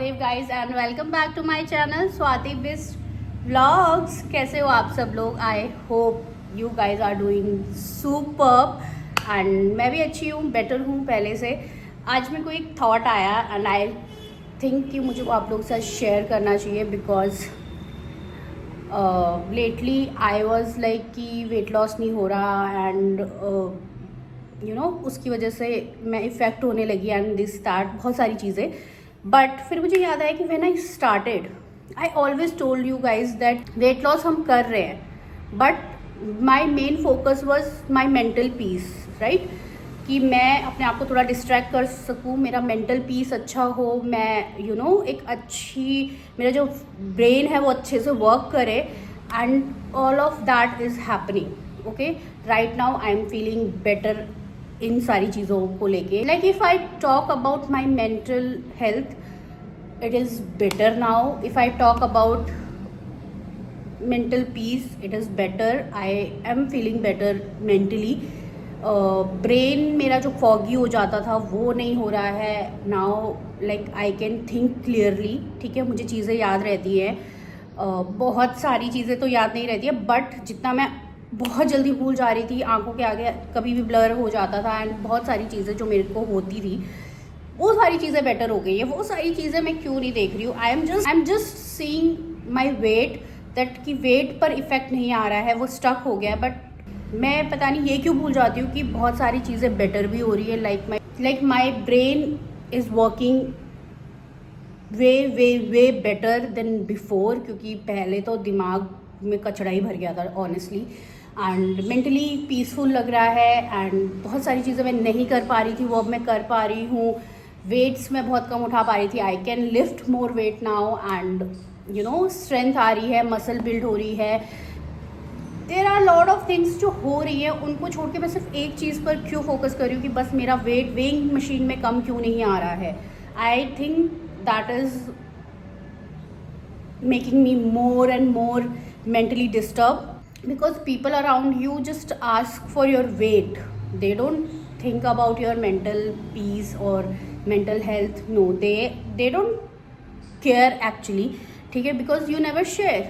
Mahadev guys and welcome back to my channel Swati Bisht vlogs. कैसे हो आप सब लोग? I hope you guys are doing superb and मैं भी अच्छी हूँ, बेटर हूँ पहले से। आज मेरे को एक थॉट आया एंड आई थिंक कि मुझे वो आप लोग के साथ शेयर करना चाहिए because lately I was like कि वेट लॉस नहीं हो रहा एंड उसकी वजह से मैं इफ़ेक्ट होने लगी एंड दिस स्टार्ट बहुत सारी चीज़ें। बट फिर मुझे याद आया कि when I started I always told you guys that weight loss हम कर रहे हैं but my main focus was my mental peace, right? कि मैं अपने आप को थोड़ा डिस्ट्रैक्ट कर सकूँ, मेरा मेंटल पीस अच्छा हो, मैं एक अच्छी मेरा जो ब्रेन है वो अच्छे से वर्क करे and all of that is happening. Okay, right now I am feeling better in सारी चीज़ों को लेके। Like if I talk about my mental health it is better now. If I talk about mental peace it is better. I am feeling better mentally. Brain मेरा जो foggy हो जाता था वो नहीं हो रहा है now. Like I can think clearly. ठीक है, मुझे चीज़ें याद रहती हैं, बहुत सारी चीज़ें तो याद नहीं रहती है बट जितना मैं बहुत जल्दी भूल जा रही थी, आंखों के आगे कभी भी ब्लर हो जाता था एंड बहुत सारी चीज़ें जो मेरे को होती थी वो सारी चीज़ें बेटर हो गई है। वो सारी चीज़ें मैं क्यों नहीं देख रही हूँ? I am just seeing my weight that कि वेट पर इफेक्ट नहीं आ रहा है, वो स्टक हो गया। बट मैं पता नहीं ये क्यों भूल जाती हूँ कि बहुत सारी चीज़ें बेटर भी हो रही है। Like my brain is working way way way better than before, क्योंकि पहले तो दिमाग में कचड़ा ही भर गया था ऑनेस्टली एंड मेंटली पीसफुल लग रहा है एंड बहुत सारी चीज़ें मैं नहीं कर पा रही थी वो अब मैं कर पा रही हूँ। वेट्स मैं बहुत कम उठा पा रही थी, I can lift more weight now and strength आ रही है, मसल बिल्ड हो रही है। There are lot of things जो हो रही है, उनको छोड़ के मैं सिर्फ एक चीज़ पर क्यों फोकस कर रही हूँ कि बस मेरा वेट वेइंग मशीन में कम क्यों नहीं आ रहा है। I think that is making me more and more mentally disturbed because people around you just ask for your weight. They don't think about your mental peace or mental health. No, they don't care actually. ठीक है, because you never share.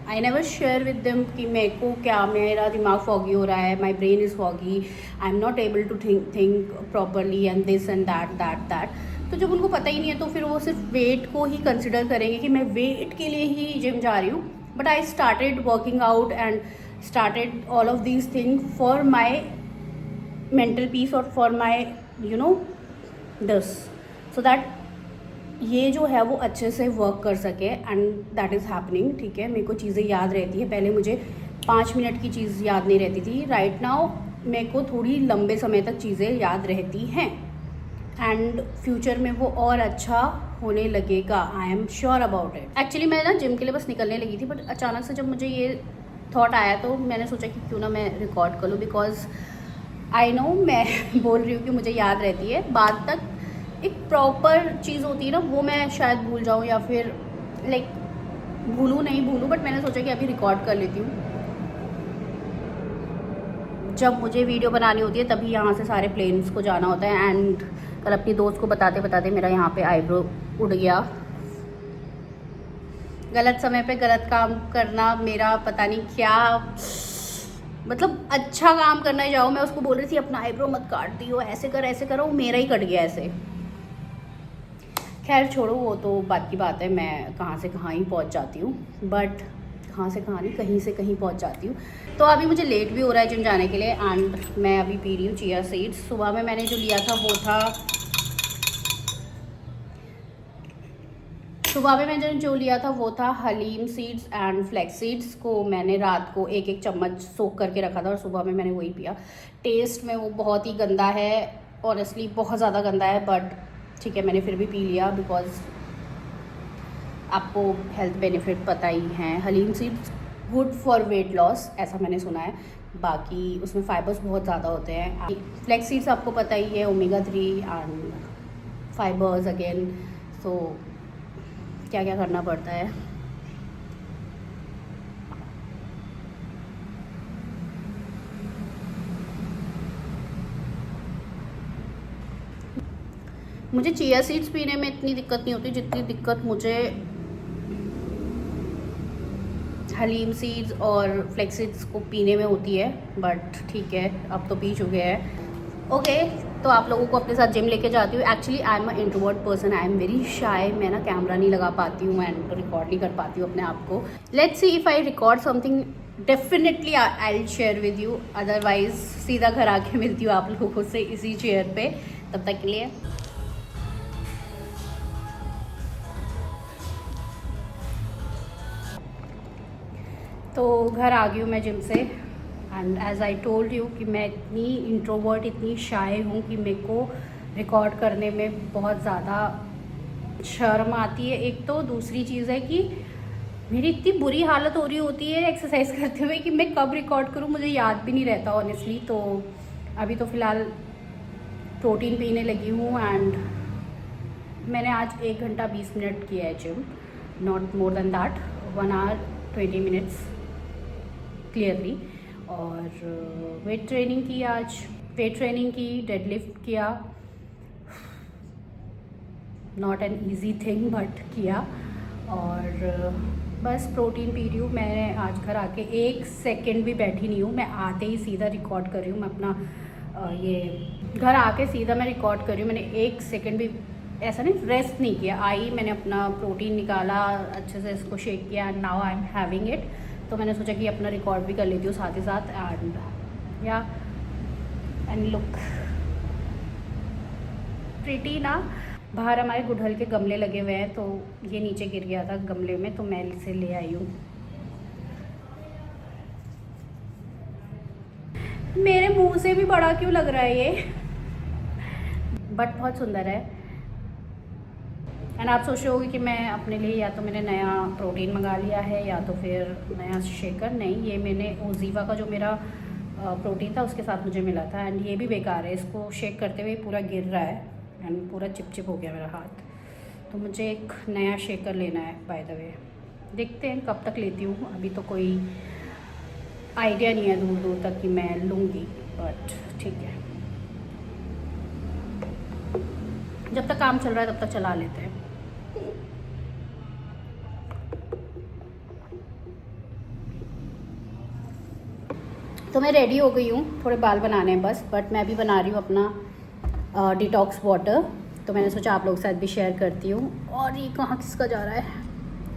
I never share with them कि मेरे को क्या, मेरा दिमाग foggy हो रहा है, my brain is foggy, I'm not able to think properly and this and that. तो जब उनको पता ही नहीं है तो फिर वो सिर्फ वेट को ही कंसिडर करेंगे कि मैं वेट के लिए ही जिम जा रही हूँ। But I started working out and started all of these things for my mental peace or for my this, so that ये जो है वो अच्छे से वर्क कर सके एंड दैट इज़ हैपनिंग। ठीक है, मेरे को चीज़ें याद रहती है, पहले मुझे 5 मिनट की चीज़ याद नहीं रहती थी, राइट नाउ मेरे को थोड़ी लंबे समय तक चीज़ें याद रहती हैं एंड फ्यूचर में वो और अच्छा होने लगेगा। I am sure about it. Actually मैं ना जिम के लिए बस निकलने लगी थी बट अचानक से जब मुझे ये थॉट आया तो मैंने सोचा कि क्यों ना मैं रिकॉर्ड कर लूँ बिकॉज आई नो मैं बोल रही हूँ कि मुझे याद रहती है, बाद तक एक प्रॉपर चीज़ होती है ना वो मैं शायद भूल जाऊँ या फिर लाइक नहीं भूलूँ, बट मैंने सोचा कि अभी रिकॉर्ड कर लेती हूँ। जब मुझे वीडियो बनानी होती है तभी यहाँ से सारे प्लेन्स को जाना होता है एंड कल अपनी दोस्त को बताते बताते मेरा यहाँ पे आईब्रो उड़ गया। गलत समय पे गलत काम करना, मेरा पता नहीं क्या, मतलब अच्छा काम करना ही जाओ, मैं उसको बोल रही थी अपना आईब्रो मत काट दियो, ऐसे करो, मेरा ही कट गया ऐसे। खैर छोड़ो, वो तो बात की बात है, मैं कहाँ से कहाँ ही पहुँच जाती हूँ, बट कहाँ से कहाँ नहीं कहीं से कहीं पहुँच जाती हूँ। तो अभी मुझे लेट भी हो रहा है जिम जाने के लिए एंड मैं अभी पी रही हूँ चिया सीड्स। सुबह में मैंने जो लिया था वो था halim seeds and flax seeds को मैंने रात को एक चम्मच सोख करके रखा था और सुबह में मैंने वही पिया। टेस्ट में वो बहुत ही गंदा है, ऑनेस्टली बहुत ज़्यादा गंदा है, बट ठीक है मैंने फिर भी पी लिया बिकॉज आपको हेल्थ बेनिफिट पता ही हैं। Halim seeds good for weight loss ऐसा मैंने सुना है, बाकी उसमें फाइबर्स बहुत ज़्यादा होते हैं। फ्लैक्स सीड्स आपको पता ही है, ओमेगा 3 एंड फाइबर्स अगेन। सो क्या क्या करना पड़ता है। मुझे चिया सीड्स पीने में इतनी दिक्कत नहीं होती जितनी दिक्कत मुझे हलीम सीड्स और फ्लेक्स सीड्स को पीने में होती है। बट ठीक है, अब तो पी चुके हैं। ओके, तो आप लोगों को अपने साथ जिम लेके जाती हूँ। Actually I am a introvert person, I am very shy. मैं ना कैमरा नहीं लगा पाती हूँ एंड रिकॉर्ड नहीं कर पाती हूँ अपने आप को। Let's see if I record something, definitely I will share with you. Otherwise सीधा घर आके मिलती हूँ आप लोगों से इसी चेयर पे। तब तक के लिए तो घर आ गई हूँ मैं जिम से। And as I told you कि मैं इतनी इंट्रोवर्ट, इतनी शाय हूँ कि मेरे को रिकॉर्ड करने में बहुत ज़्यादा शर्म आती है एक तो। दूसरी चीज़ है कि मेरी इतनी बुरी हालत हो रही होती है एक्सरसाइज करते हुए कि मैं कब रिकॉर्ड करूँ मुझे याद भी नहीं रहता ऑनेस्टली। तो अभी तो फ़िलहाल प्रोटीन पीने लगी हूँ एंड मैंने आज 1 घंटा 20 मिनट किया है gym, not more than that, 1 hour 20 minutes clearly. और वेट ट्रेनिंग की, आज वेट ट्रेनिंग की, डेडलिफ्ट किया, not an easy thing but किया। और बस प्रोटीन पी रही हूँ। मैं आज घर आके 1 सेकेंड भी बैठी नहीं हूँ, मैं आते ही सीधा रिकॉर्ड कर रही हूँ। मैं अपना ये घर आके सीधा मैं रिकॉर्ड कर रही हूँ। मैंने 1 सेकेंड भी ऐसा नहीं रेस्ट नहीं किया। आई, मैंने अपना प्रोटीन निकाला, अच्छे से इसको शेक किया and now I am having it. तो मैंने सोचा कि अपना रिकॉर्ड भी कर लेती हूँ साथ ही साथ। एंड या एंड लुक प्रिटी ना। बाहर हमारे गुड़हल के गमले लगे हुए हैं, तो ये नीचे गिर गया था गमले में, तो मैं इसे ले आई हूँ। मेरे मुंह से भी बड़ा क्यों लग रहा है ये, बट बहुत सुंदर है। एंड आप सोच रहे होगे कि मैं अपने लिए या तो मैंने नया प्रोटीन मंगा लिया है या तो फिर नया शेकर। नहीं, ये मैंने ओजीवा का जो मेरा प्रोटीन था उसके साथ मुझे मिला था। एंड ये भी बेकार है, इसको शेक करते हुए पूरा गिर रहा है एंड पूरा चिपचिप हो गया मेरा हाथ। तो मुझे एक नया शेकर लेना है बाय द वे। देखते हैं कब तक लेती हूँ, अभी तो कोई आइडिया नहीं है दूर दूर तक कि मैं लूँगी, बट ठीक है, जब तक काम चल रहा है तब तक चला लेते हैं। तो मैं रेडी हो गई हूँ, थोड़े बाल बनाने हैं बस, बट मैं अभी बना रही हूँ अपना डिटॉक्स वाटर। तो मैंने सोचा आप लोगों के साथ भी शेयर करती हूँ। और ये कहाँ किसका जा रहा है,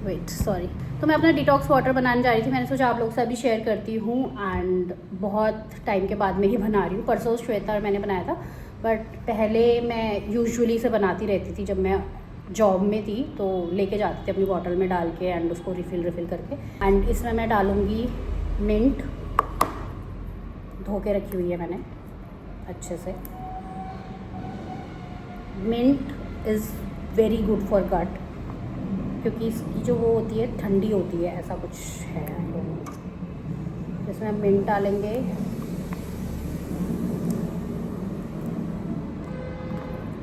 वेट सॉरी। तो मैं अपना डिटॉक्स वाटर बनाने जा रही थी, मैंने सोचा आप लोगों के साथ भी शेयर करती हूँ। एंड बहुत टाइम के बाद मैं ये बना रही हूँ। परसों श्वेता और मैंने बनाया था, बट पहले मैं यूजुअली से बनाती रहती थी। जब मैं जॉब में थी तो लेके जाती थी अपनी बॉटल में डाल के एंड उसको रिफ़िल करके। एंड इसमें मैं डालूँगी मिंट, धो के रखी हुई है मैंने अच्छे से। Mint is very good for gut, क्योंकि इसकी जो वो होती है ठंडी होती है, ऐसा कुछ है। तो इसमें मिंट डालेंगे,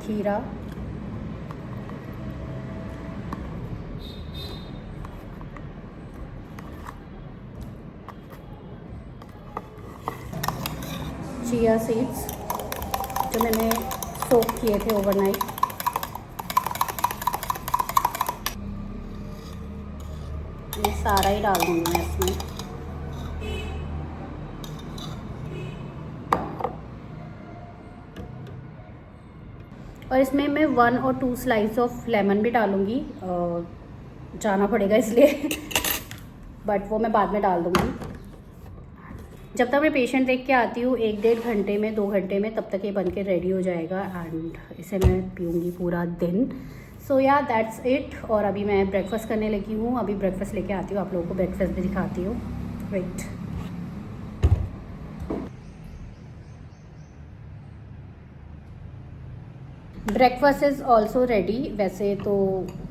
खीरा, चिया सीड्स जो मैंने सोक किए थे ओवरनाइट, ये सारा ही डाल दूँगी मैं इसमें। और इसमें मैं 1 और 2 स्लाइस ऑफ लेमन भी डालूँगी, जाना पड़ेगा इसलिए बट वो मैं बाद में डाल दूँगी। जब तक मैं पेशेंट देख के आती हूँ 1-1.5 घंटे में, 2 घंटे में, तब तक ये बन के रेडी हो जाएगा एंड इसे मैं पीऊँगी पूरा दिन। सो या दैट्स इट। और अभी मैं ब्रेकफास्ट करने लगी हूँ, अभी ब्रेकफास्ट लेके आती हूँ, आप लोगों को ब्रेकफास्ट भी दिखाती हूँ। Wait, breakfast is also ready. वैसे तो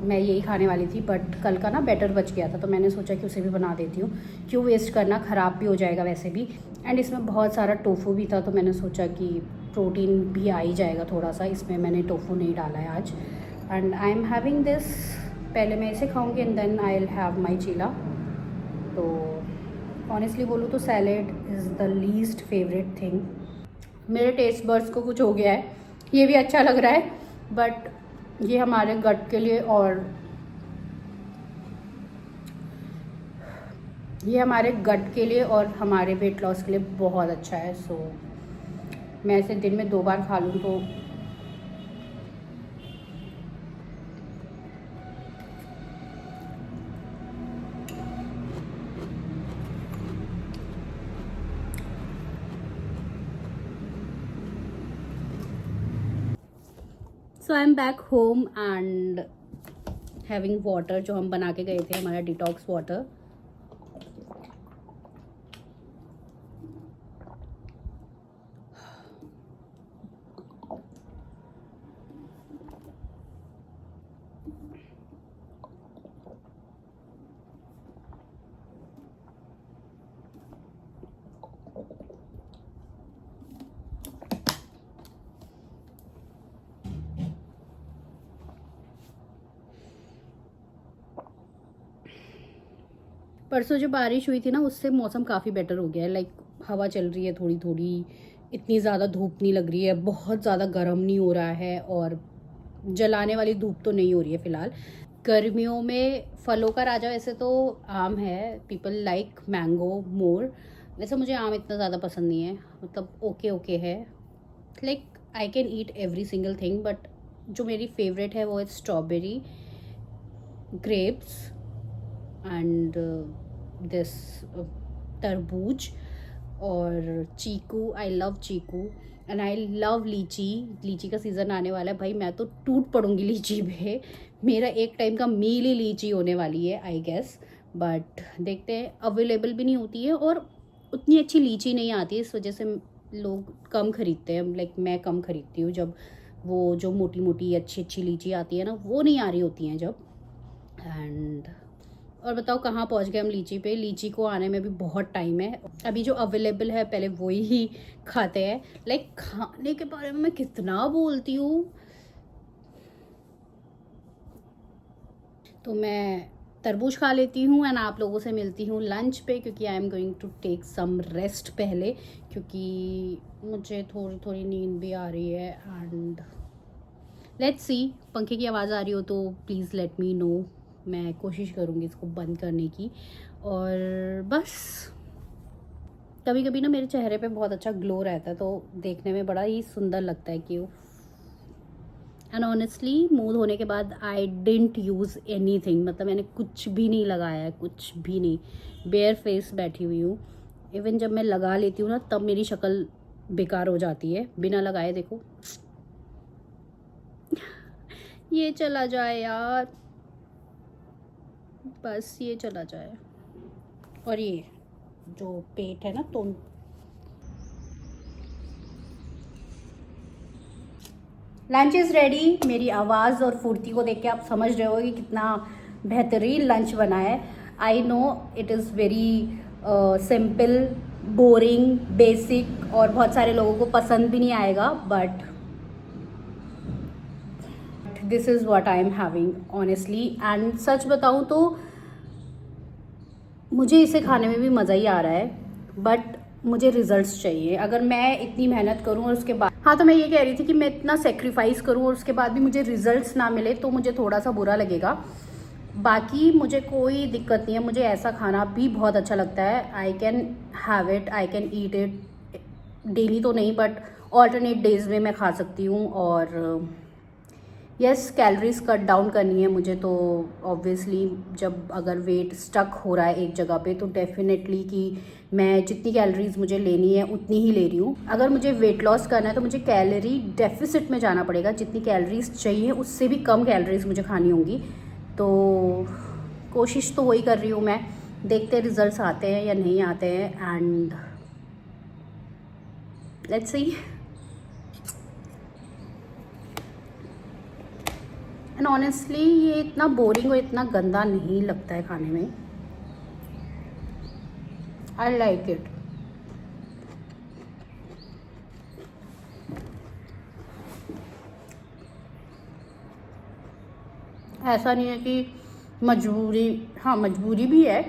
मैं यही खाने वाली थी, बट कल का ना बैटर बच गया था, तो मैंने सोचा कि उसे भी बना देती हूँ, क्यों वेस्ट करना, ख़राब भी हो जाएगा वैसे भी। एंड इसमें बहुत सारा टोफू भी था, तो मैंने सोचा कि प्रोटीन भी आ ही जाएगा थोड़ा सा, इसमें मैंने टोफू नहीं डाला है आज। And I am having this, पहले मैं इसे खाऊँगी and then I will have my chilla. तो ऑनेस्टली बोलूँ तो salad is the least favourite thing. मेरे टेस्ट बर्ड्स को कुछ हो गया है, ये भी अच्छा लग रहा है बट ये हमारे गट के लिए और हमारे वेट लॉस के लिए बहुत अच्छा है। सो मैं इसे दिन में 2 बार खा लूँ तो so I am back home and having water जो हम बना के गए थे, हमारा डिटॉक्स वाटर। परसों जो बारिश हुई थी ना, उससे मौसम काफ़ी बेटर हो गया है। लाइक हवा चल रही है थोड़ी थोड़ी, इतनी ज़्यादा धूप नहीं लग रही है, बहुत ज़्यादा गर्म नहीं हो रहा है और जलाने वाली धूप तो नहीं हो रही है फ़िलहाल। गर्मियों में फलों का राजा वैसे तो आम है, पीपल लाइक मैंगो मोर। वैसे मुझे आम इतना ज़्यादा पसंद नहीं है, मतलब ओके ओके है। Like I can eat every single thing, but जो मेरी फेवरेट है वो है स्ट्रॉबेरी, ग्रेप्स एंड दिस तरबूज और चीकू। I love chikoo and I love lychee. लीची का सीज़न आने वाला है भाई, मैं तो टूट पड़ूंगी लीची पे। मेरा एक टाइम का मील ही लीची होने वाली है आई गेस, बट देखते हैं। अवेलेबल भी नहीं होती है और उतनी अच्छी लीची नहीं आती है, इस वजह से लोग कम ख़रीदते हैं। लाइक मैं कम ख़रीदती हूँ जब वो जो मोटी मोटी अच्छी अच्छी लीची आती है ना, वो नहीं आ रही होती हैं जब। एंड और बताओ कहाँ पहुँच गए हम लीची पे। लीची को आने में भी बहुत टाइम है। अभी जो अवेलेबल है पहले वही ही खाते हैं। लाइक खाने के बारे में मैं कितना बोलती हूँ। तो मैं तरबूज खा लेती हूँ एंड आप लोगों से मिलती हूँ लंच पे, क्योंकि I am going to take some rest पहले, क्योंकि मुझे थोड़ी थोड़ी नींद भी आ रही है। एंड लेट्स सी, पंखे की आवाज़ आ रही हो तो प्लीज़ लेट मी नो, मैं कोशिश करूँगी इसको बंद करने की। और बस कभी कभी ना मेरे चेहरे पे बहुत अच्छा ग्लो रहता है, तो देखने में बड़ा ही सुंदर लगता है कि एंड ऑनेस्टली मुँह धोने के बाद I didn't use any thing, मतलब मैंने कुछ भी नहीं लगाया है, कुछ भी नहीं। बेयर फेस बैठी हुई हूँ। इवन जब मैं लगा लेती हूँ ना, तब मेरी शक्ल बेकार हो जाती है बिना लगाए। देखो ये चला जाए यार, बस ये चला जाए। और ये जो पेट है ना, तो लंच इज़ रेडी। मेरी आवाज़ और फुर्ती को देख के आप समझ रहे हो कि कितना बेहतरीन लंच बना है। I know it is very simple, boring, basic और बहुत सारे लोगों को पसंद भी नहीं आएगा, but this is what I am having honestly. And such बताऊँ तो मुझे इसे खाने में भी मज़ा ही आ रहा है, बट मुझे रिजल्ट्स चाहिए। अगर मैं इतनी मेहनत करूं और उसके बाद, हाँ तो मैं ये कह रही थी कि मैं इतना सेक्रीफाइस करूं और उसके बाद भी मुझे रिजल्ट्स ना मिले तो मुझे थोड़ा सा बुरा लगेगा। बाकी मुझे कोई दिक्कत नहीं है, मुझे ऐसा खाना भी बहुत अच्छा लगता है। I can have it, I can eat it daily तो नहीं, बट ऑल्टरनेट डेज में मैं खा सकती हूँ। और यस, कैलोरीज कट डाउन करनी है मुझे, तो ऑब्वियसली जब अगर वेट स्टक हो रहा है एक जगह पे, तो डेफिनेटली कि मैं जितनी कैलोरीज मुझे लेनी है उतनी ही ले रही हूँ। अगर मुझे वेट लॉस करना है तो मुझे कैलोरी डेफिसिट में जाना पड़ेगा, जितनी कैलोरीज चाहिए उससे भी कम कैलोरीज मुझे खानी होंगी। तो कोशिश तो वही कर रही हूँ मैं, देखते रिजल्ट्स आते हैं या नहीं आते हैं। And let's see. And honestly ये इतना बोरिंग और इतना गंदा नहीं लगता है खाने में। I like it. ऐसा नहीं है कि मजबूरी, हाँ मजबूरी भी है,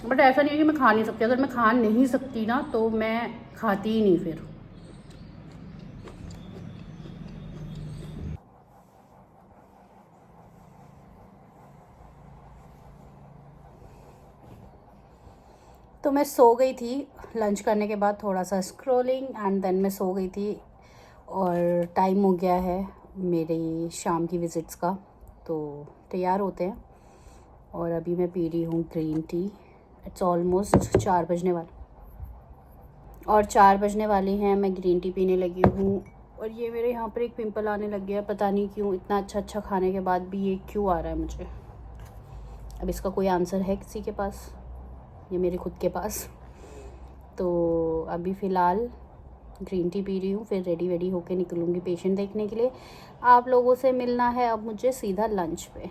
बट ऐसा नहीं है कि मैं खा नहीं सकती। अगर मैं खा नहीं सकती ना तो मैं खाती ही नहीं फिर। तो मैं सो गई थी लंच करने के बाद, थोड़ा सा स्क्रॉलिंग एंड देन मैं सो गई थी। और टाइम हो गया है मेरी शाम की विज़िट्स का, तो तैयार होते हैं। और अभी मैं पी रही हूँ ग्रीन टी। इट्स ऑलमोस्ट 4 बजने वाला और 4 बजने वाले हैं, मैं ग्रीन टी पीने लगी हूँ। और ये मेरे यहाँ पर एक पिंपल आने लग गया, पता नहीं क्यों, इतना अच्छा खाने के बाद भी ये क्यों आ रहा है मुझे। अब इसका कोई आंसर है किसी के पास या मेरे खुद के पास? तो अभी फ़िलहाल ग्रीन टी पी रही हूँ, फिर रेडी वेडी होके निकलूँगी पेशेंट देखने के लिए। आप लोगों से मिलना है अब मुझे सीधा लंच पे।